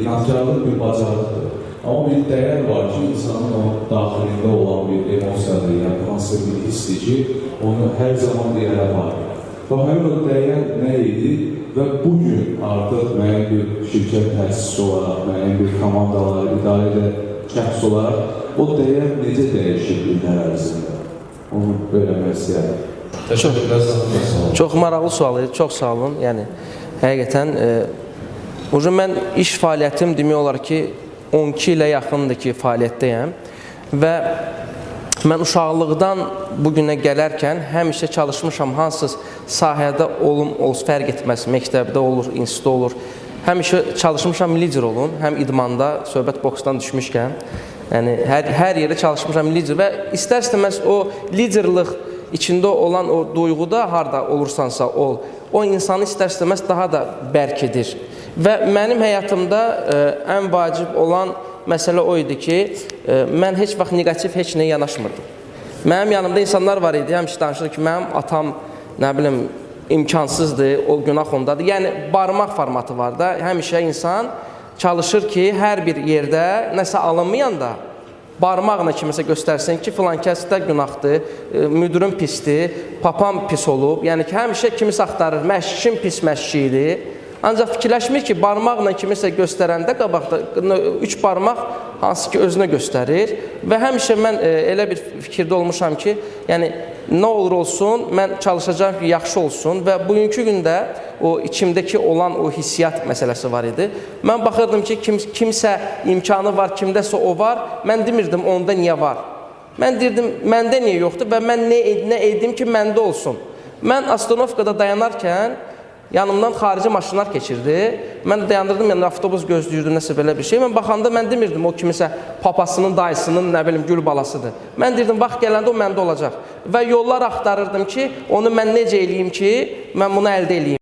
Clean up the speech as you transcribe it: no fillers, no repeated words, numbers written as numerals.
inatkarlıq bir bacarıqdır. Amma bir dəyər var ki, insanın o daxilində olan bir emosiyadır, yəni hansı bir hissi ki, onu hər zaman deyərə var. Və həmin o dəyər nə idi və bugün artıq müəyyən bir şirkət təsisi olaraq, müəyyən bir komandaları idarə edən şəxs olaraq o dəyər necə dəyişir illər ərzində? Onu öyrənmək istəyərəm. Çox maraqlı sualı, çox sağ olun. Yəni, həqiqətən, mən iş fəaliyyətim demək olar ki, 12 ilə yaxındır ki, fəaliyyətdəyəm və mən uşaqlıqdan bugünə gələrkən həmişə çalışmışam, hansı sahədə olsun, fərq etməz, məktəbdə olur, institutda olur. Həmişə çalışmışam lider olun, həm idmanda, söhbət boksdan düşmüşkən, yəni hər yerdə çalışmışam lider və istər-istəməz o liderlıq içində olan o duyğuda harada olursansa ol, o insanı istər-istəməz daha da bərk edir. Və mənim həyatımda ən vacib olan məsələ o idi ki, mən heç vaxt negativ heç nəyə yanaşmırdım. Mənim yanımda insanlar var idi, həmişə danışırdı ki, mənim atam, nə bilim, imkansızdır, o günah ondadır. Yəni, barmaq formatı var da, həmişə insan çalışır ki, hər bir yerdə nəsə alınmayanda, barmaqla kimisə göstərsin ki, filan kəsdə günahdır, müdürün pisdir, papam pis olub. Yəni ki, həmişə kimisə axtarır, məşqçim pis məşqçi idi. Ancaq fikirləşmir ki, barmaqla kimisə göstərəndə qabaqda 3 barmaq hansı ki, özünə göstərir. Və həmişə mən elə bir fikirdə olmuşam ki, yəni, nə olur olsun, mən çalışacağım ki, yaxşı olsun və bugünkü gündə o içimdəki olan o hissiyat məsələsi var idi. Mən baxırdım ki, kimsə imkanı var, kimdəsə o var, mən demirdim, onda niyə var? Mən deyirdim, məndə niyə yoxdur və mən nə edim ki, məndə olsun? Mən Astanovkada dayanarkən, yanımdan xarici maşınlar keçirdi. Mən dayandırdım, yəni avtobus gözləyirdim, nəsə belə bir şey. Mən baxanda mən demirdim, o kimisə papasının, dayısının, nə bilim, gül balasıdır. Mən deyirdim, vaxt gələndə o məndə olacaq. Və yollar axtarırdım ki, onu mən necə eləyim ki, mən bunu əldə eləyim.